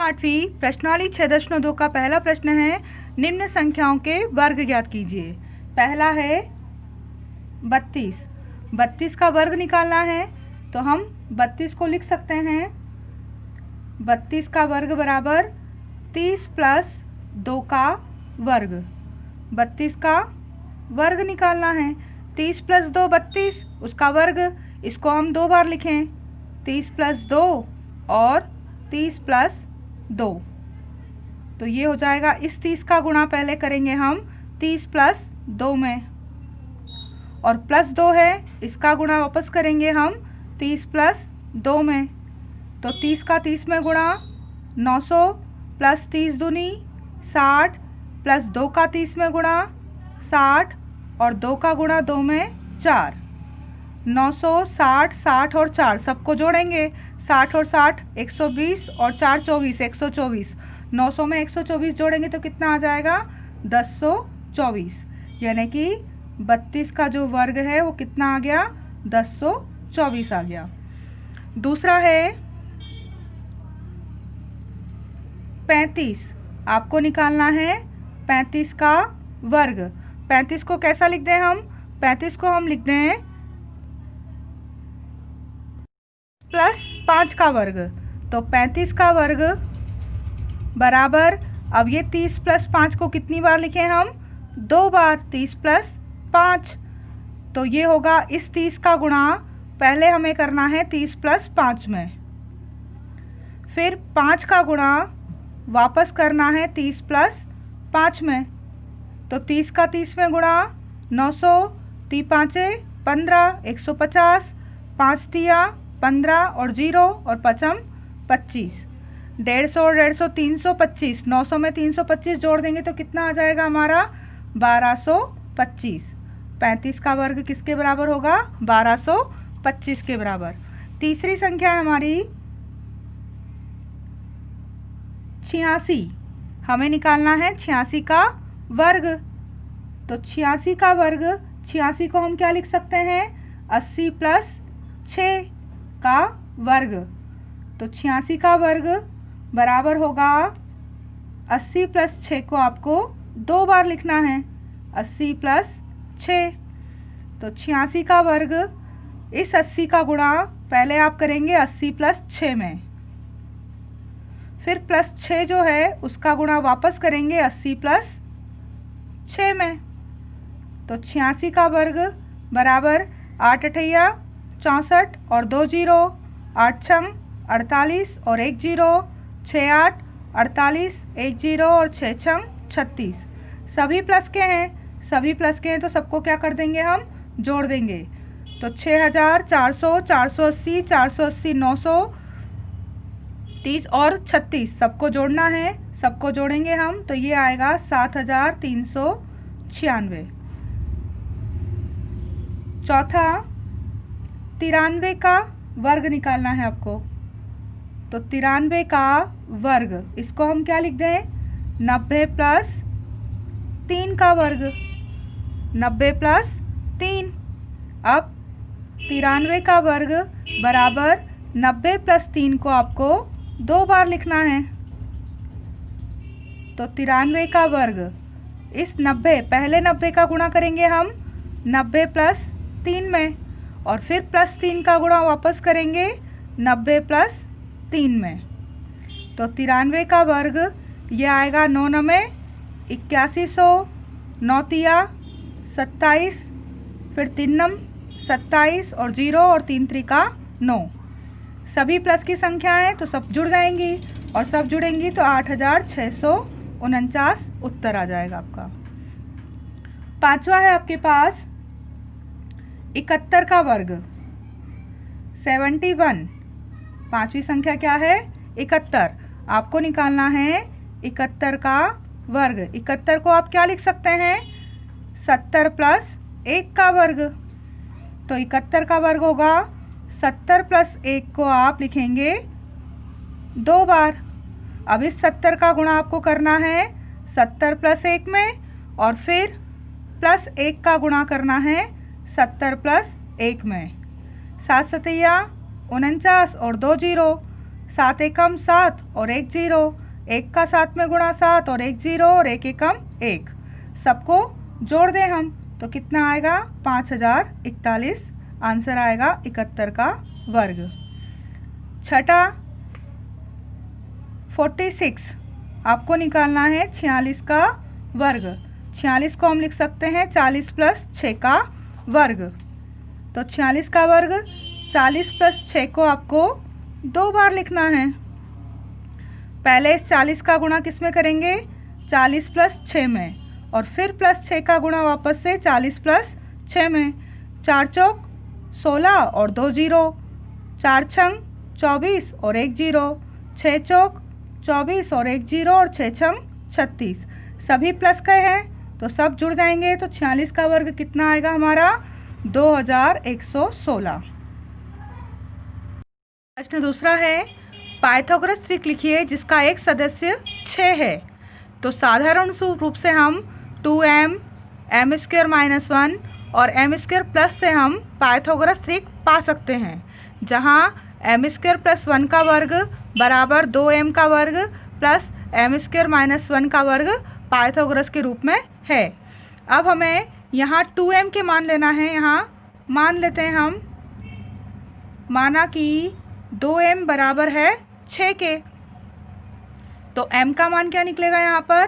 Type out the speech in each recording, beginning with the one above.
आठवीं प्रश्नावली 6.2 का पहला प्रश्न है, निम्न संख्याओं के वर्ग ज्ञात कीजिए। पहला है 32। 32 का वर्ग निकालना है तो हम 32 को लिख सकते हैं 32 का वर्ग बराबर 30 प्लस 2 का वर्ग। 32 का वर्ग निकालना है, 30 प्लस 2 32, उसका वर्ग, इसको हम 2 बार लिखें, 30 प्लस 2 और 30 प्लस 2। तो ये हो जाएगा, इस 30 का गुणा पहले करेंगे हम 30 प्लस 2 में, और प्लस 2 है, इसका गुणा वापस करेंगे हम 30 प्लस 2 में। तो 30 का 30 में गुणा 900 प्लस 30 दूनी 60 प्लस 2 का 30 में गुणा 60 और 2 का गुणा 2 में 4। 900 60 60 और 4 सबको जोड़ेंगे, 60 और 60 120 और 4 24 124। 900 में 124 जोड़ेंगे तो कितना आ जाएगा 1024, यानी कि 32 का जो वर्ग है वो कितना आ गया 1024 आ गया। दूसरा है 35। आपको निकालना है 35 का वर्ग। 35 को कैसा लिख दें हम, 35 को हम लिख दें प्लस 5 का वर्ग। तो 35 का वर्ग बराबर, अब ये 30 प्लस 5 को कितनी बार लिखें हम, 2 बार, 30 प्लस 5। तो ये होगा, इस 30 का गुणा पहले हमें करना है 30 प्लस 5 में, फिर 5 का गुणा वापस करना है 30 प्लस 5 में। तो 30 का 30 में गुणा 900, 3 5 15 150, 5 तिया 15 और 0 और 5 25, 150 और 150 325। 900 में 325 जोड़ देंगे तो कितना आ जाएगा हमारा 1225। 35 का वर्ग किसके बराबर होगा 1225 के बराबर। तीसरी संख्या है हमारी 86। हमें निकालना है 86 का वर्ग। तो 86 का वर्ग, 86 को हम क्या लिख सकते हैं 80 प्लस 6 का वर्ग। तो 86 का वर्ग बराबर होगा 80 प्लस 6 को आपको 2 बार लिखना है, 80 प्लस 6। तो 86 का वर्ग, इस 80 का गुणा पहले आप करेंगे 80 प्लस 6 में, फिर प्लस 6 जो है उसका गुणा वापस करेंगे 80 प्लस 6 में। तो 86 का वर्ग बराबर 8 अठैया 64 और 2 जीरो, 8 छम 48 और 1 जीरो, 6 8 48, 1 जीरो और 6 छम 36। सभी प्लस के हैं, सभी प्लस के हैं तो सबको क्या कर देंगे हम जोड़ देंगे। तो 6000 400 480 480 930 और 36 सबको जोड़ना है, सबको जोड़ेंगे हम तो ये आएगा 7396। चौथा 93 का वर्ग निकालना है आपको। तो 93 का वर्ग, इसको हम क्या लिख दें 90 प्लस 3 का वर्ग, 90 प्लस 3। अब 93 का वर्ग बराबर 90 प्लस 3 को आपको 2 बार लिखना है। तो 93 का वर्ग, इस 90 पहले 90 का गुणा करेंगे हम 90 प्लस 3 में, और फिर प्लस 3 का गुणा वापस करेंगे 90 प्लस 3 में। तो 93 का वर्ग ये आएगा 9 9 8100, 9 तिया 27, फिर 3 नम 27 और 0 और 3 त्रिका 9। सभी प्लस की संख्या है तो सब जुड़ जाएंगी, और सब जुड़ेंगी तो 8649 उत्तर आ जाएगा आपका। पांचवा है आपके पास 71 का वर्ग, 71। पांचवी संख्या क्या है 71। आपको निकालना है 71 का वर्ग। 71 को आप क्या लिख सकते हैं 70 प्लस 1 का वर्ग। तो 71 का वर्ग होगा 70 प्लस 1 को आप लिखेंगे 2 बार। अब इस 70 का गुणा आपको करना है 70 प्लस 1 में, और फिर प्लस 1 का गुणा करना है 70 प्लस 1 में। 7 सतैया 49 और 2 जीरो, 7 एकम 7 और 1 0, 1 का 7 में गुणा 7 और 1 0 और 1 एकम 1, सबको जोड़ दें हम तो कितना आएगा 5041। आंसर आएगा 71 का वर्ग। छठा 46, आपको निकालना है 46 का वर्ग। 46 को हम लिख सकते हैं 40 प्लस 6 का वर्ग। तो 46 का वर्ग 40 प्लस 6 को आपको 2 बार लिखना है। पहले इस 40 का गुणा किस में करेंगे 40 प्लस 6 में, और फिर प्लस 6 का गुणा वापस से 40 प्लस 6 में। 4 चौक 16 और 2 0, 4 छंग 24 और 1 0, 6 चौक 24 और 1 0 और 6 छंग 36, सभी प्लस का है तो सब जुड़ जाएंगे। तो 46 का वर्ग कितना आएगा हमारा 2116। प्रश्न दूसरा है पाइथागोरस त्रिक लिखिए जिसका एक सदस्य 6 है। तो साधारण रूप से हम 2m m स्क्वायर माइनस 1 और m स्क्वायर प्लस से हम पाइथागोरस त्रिक पा सकते हैं, जहां m स्क्वायर प्लस 1 का वर्ग बराबर 2m का वर्ग प्लस m स्क्वायर माइनस 1 का वर्ग पाइथागोरस के रूप में है। अब हमें यहाँ 2m के मान लेना है। यहाँ मान लेते हैं हम, माना कि 2m बराबर है 6 के, तो m का मान क्या निकलेगा यहाँ पर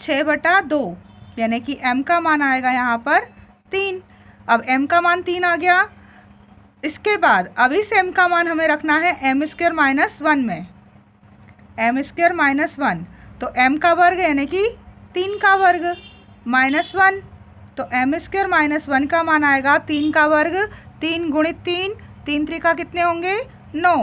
6/2, यानी कि m का मान आएगा यहाँ पर 3। अब m का मान 3 आ गया। इसके बाद अब इस m का मान हमें रखना है m स्क्वायर माइनस 1 में, m स्क्वायर माइनस 1, तो m का वर्ग यानी कि 3 का वर्ग माइनस 1, तो m स्क्वायर माइनस 1 का मान आएगा 3 का वर्ग। 3 गुणित 3, 3 त्रिका कितने होंगे 9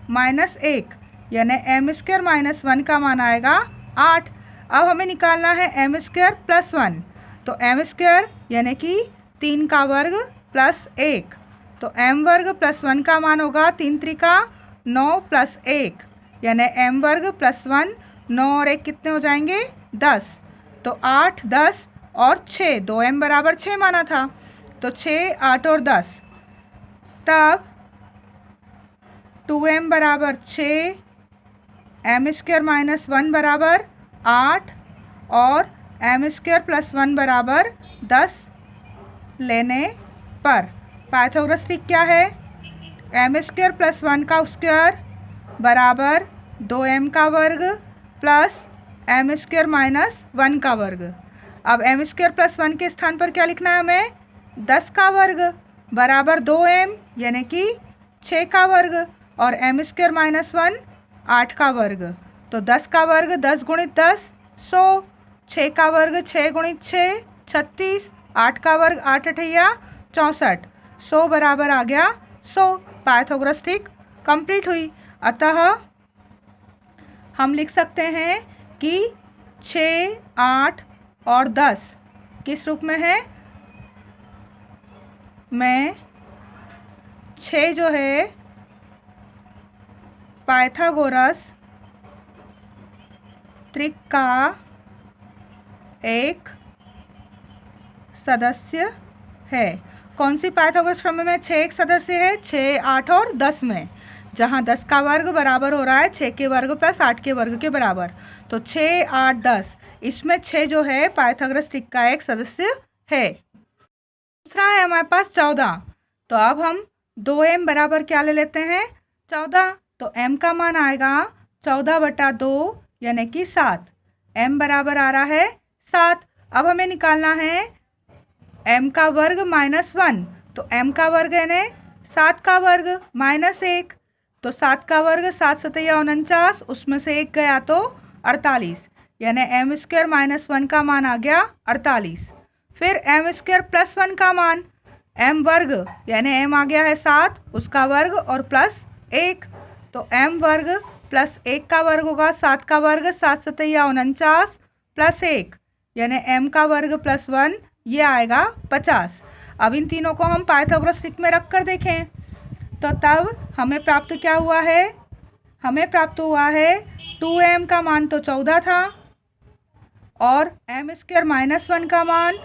माइनस 1, यानी m स्क्वायर माइनस 1 का मान आएगा 8। अब हमें निकालना है m स्क्वायर प्लस 1, तो m स्क्वायर यानी कि 3 का वर्ग प्लस 1, तो m वर्ग प्लस 1 का मान होगा 3 त्रिका 9 प्लस 1, यानी m वर्ग प्लस 1, 9 और 1 कितने हो जाएंगे 10, तो 8 10 और 6, 2m बराबर 6 माना था, तो 6 8 और 10, तब 2m बराबर 6, m स्क्वायर माइनस 1 बराबर 8 और m स्क्वायर प्लस 1 बराबर 10 लेने पर पाइथागोरस त्रिक क्या है, m स्क्वायर प्लस 1 का स्क्वायर बराबर 2m का वर्ग प्लस m स्क्वायर माइनस 1 का वर्ग। अब m स्क्वायर प्लस 1 के स्थान पर क्या लिखना है हमें 10 का वर्ग बराबर 2m यानी कि 6 का वर्ग, और m स्क्वायर माइनस 1 8 का वर्ग, तो 10 का वर्ग 10 गुणित 10 100, 6 का वर्ग 6 गुणित 6 36, 8 का वर्ग 8 अठैया 64, 100 बराबर आ गया 100। पाइथागोरस त्रिक कंप्लीट हुई। अतः हम लिख सकते हैं कि 6 8 और 10 किस रूप में है, मैं 6 जो है पाइथागोरस त्रिक का एक सदस्य है। कौन सी पाइथागोरस प्रमेय में 6 एक सदस्य है, 6 8 और 10 में, जहां 10 का वर्ग बराबर हो रहा है 6 के वर्ग प्लस 8 के वर्ग के बराबर, तो 6 8 10, इसमें 6 जो है पाइथागोरस त्रिक का एक सदस्य है। दूसरा है हमारे पास 14, तो अब हम 2m बराबर क्या ले लेते हैं 14, तो m का मान आएगा 14/2 यानी कि 7, m बराबर आ रहा है 7। अब हमें निकालना है m का वर्ग माइनस 1, तो m का वर्ग यानी 7 का वर्ग माइनस 1, तो 7 का वर्ग 7 7 49, उसमें से 1 गया तो 48, यानी m स्क्वायर माइनस 1 का मान आ गया 48। फिर m स्क्वायर प्लस 1 का मान, m वर्ग यानी m आ गया है 7, उसका वर्ग और प्लस 1, तो m वर्ग प्लस 1 का वर्ग होगा 7 का वर्ग 7 7 49 प्लस 1, यानी m का वर्ग प्लस 1, ये आएगा 50। अब इन तीनों को हम पाइथागोरस त्रिक में रख कर देखें तो तब हमें प्राप्त क्या हुआ है, हमें प्राप्त हुआ है 2m का मान तो 14 था और m स्क्वायर माइनस 1 का मान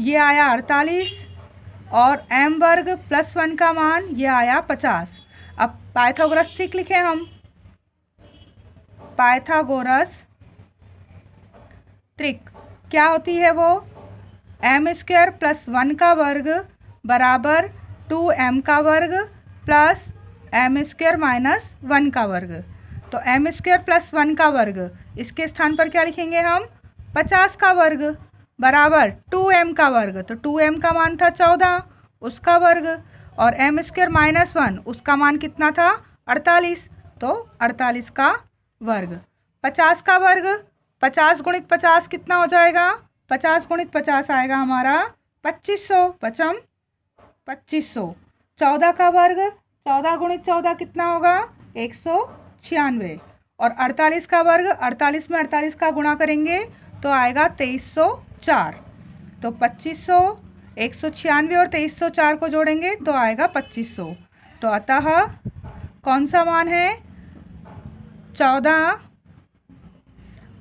ये आया 48 और m वर्ग प्लस 1 का मान ये आया 50। अब पाइथागोरस ट्रिक लिखें हम। पाइथागोरस ट्रिक क्या होती है वो? m² प्लस 1 का वर्ग बराबर 2m का वर्ग प्लस m² माइनस 1 का वर्ग। तो m² प्लस 1 का वर्ग, इसके स्थान पर क्या लिखेंगे हम? 50 का वर्ग बराबर 2m का वर्ग। तो 2m का मान था 14, उसका वर्ग, और m² माइनस 1 उसका मान कितना था? 48। तो 48 का वर्ग। 50 का वर्ग, 50 गुणित 50 कितना हो जाएगा? 50 गुणित 50 आएगा हमारा 2500, पचम 2500। 14 का वर्ग, 14 गुणित 14 कितना होगा? 196। और 48 का वर्ग, 48 में 48 का गुणा करेंगे तो आएगा 2304। तो 2500, 196 और 2304 को जोड़ेंगे तो आएगा 2500। तो अतः कौन सा मान है? 14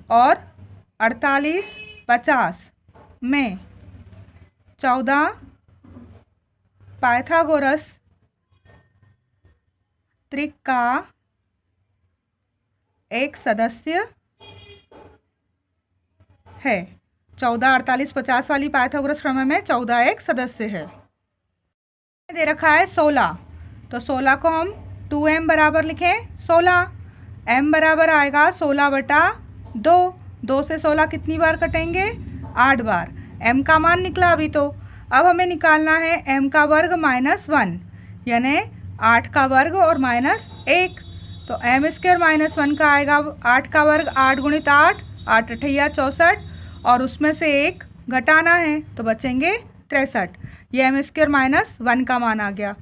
और 48, 50 में 14 पाइथागोरस त्रिक का एक सदस्य है। 14, 48, 50 वाली पाइथागोरस प्रमेय में 14 एक सदस्य है। दे रखा है 16, तो 16 को हम 2m बराबर लिखें 16। m बराबर आएगा 16/2। 2 से 16 कितनी बार कटेंगे? 8 बार। m का मान निकला अभी तो। अब हमें निकालना है m का वर्ग माइनस 1, यानी 8 का वर्ग और माइनस 1। तो m² माइनस 1 का आएगा 8 का वर्ग, 8 गुणित 8, 8 अठैया 64, और उसमें से 1 घटाना है तो बचेंगे 63। ये m² माइनस 1 का मान आ गया।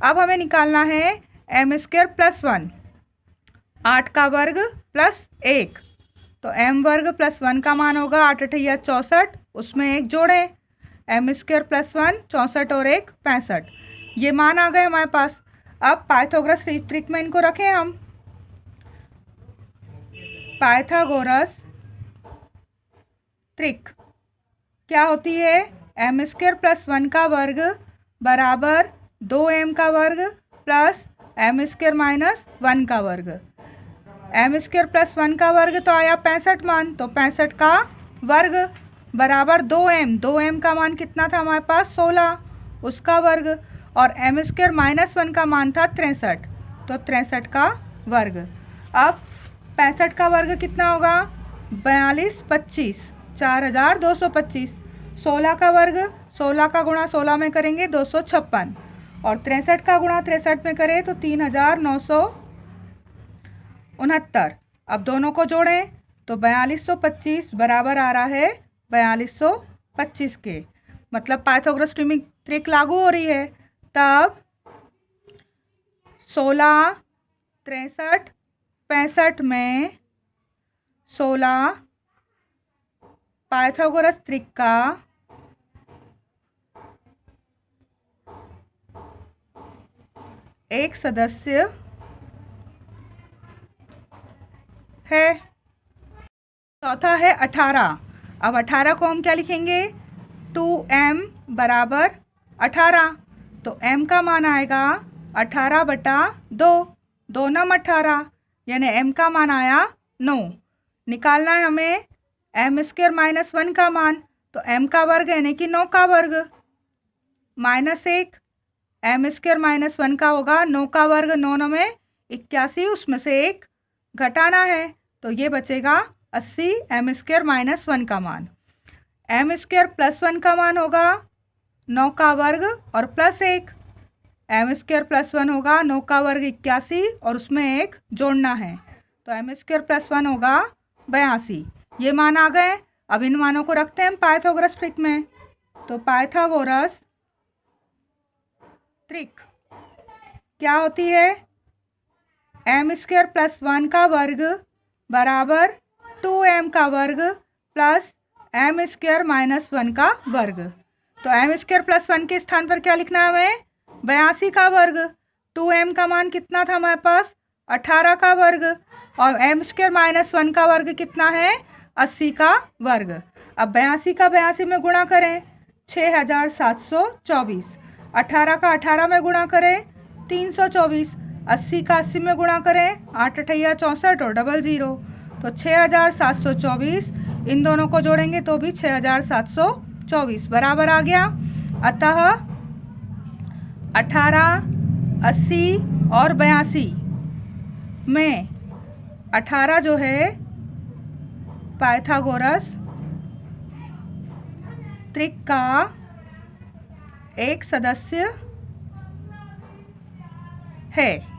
अब हमें निकालना है m² प्लस 1, 8 का वर्ग प्लस 1। तो m वर्ग प्लस 1 का मान होगा 8 अठैया 64, उसमें 1 जोड़ें, m² प्लस 1 64 और 1 65। ये मान आ गए हमारे पास। अब पाइथागोरस ट्रिक में इनको रखें हम। पाइथागोरस ट्रिक क्या होती है? m² प्लस 1 का वर्ग बराबर 2m का वर्ग प्लस m² माइनस 1 का वर्ग। m² प्लस 1 का वर्ग तो आया 65 मान, तो 65 का वर्ग बराबर 2m। 2m का मान कितना था हमारे पास? 16, उसका वर्ग, और m² माइनस 1 का मान था 63, तो 63 का वर्ग। अब 65 का वर्ग कितना होगा? 42, 25, 4225। 16 का वर्ग, 16 का गुणा 16 में करेंगे 256, और 63 का गुणा 63 में करें तो 3969। अब दोनों को जोड़ें तो 4225 बराबर आ रहा है 4225 के। मतलब पाइथागोरस ट्रिक लागू हो रही है। तब 16, 63, 65 में 16 पाइथागोरस त्रिक का एक सदस्य है। चौथा है 18। अब 18 को हम क्या लिखेंगे? 2m बराबर 18। तो m का मान आएगा 18/2, 2 नम 18, यानी m का मान आया 9। निकालना है हमें m² माइनस 1 का मान, तो m का वर्ग यानी कि 9 का वर्ग माइनस 1। m² माइनस 1 का होगा 9 का वर्ग, 9 9 में 81, उसमें से 1 घटाना है तो ये बचेगा 80 m² माइनस 1 का मान। m² प्लस 1 का मान होगा 9 का वर्ग और प्लस 1। m² प्लस 1 होगा 9 का वर्ग 81, और उसमें 1 जोड़ना है, तो m² प्लस 1 होगा 82। ये मान आ गए। अब इन मानों को रखते हैं पाइथागोरस ट्रिक में। तो पाइथागोरस ट्रिक क्या होती है? m² प्लस 1 का वर्ग बराबर 2m का वर्ग प्लस m² माइनस 1 का वर्ग। तो m² प्लस 1 के स्थान पर क्या लिखना है हमें? 82 का वर्ग। 2m का मान कितना था हमारे पास? 18 का वर्ग, और m² माइनस 1 का वर्ग कितना है? 80 का वर्ग। अब 82 का 82 में गुणा करें 6724, 18 का 18 में गुणा करें 324, 80 का 80 में गुणा करें, 8 अठैया 64 और डबल 0, तो 6724। इन दोनों को जोड़ेंगे तो भी 6724 बराबर आ गया। अतः 18, 80 और 82 में 18 जो है पाइथागोरस त्रिक का एक सदस्य है।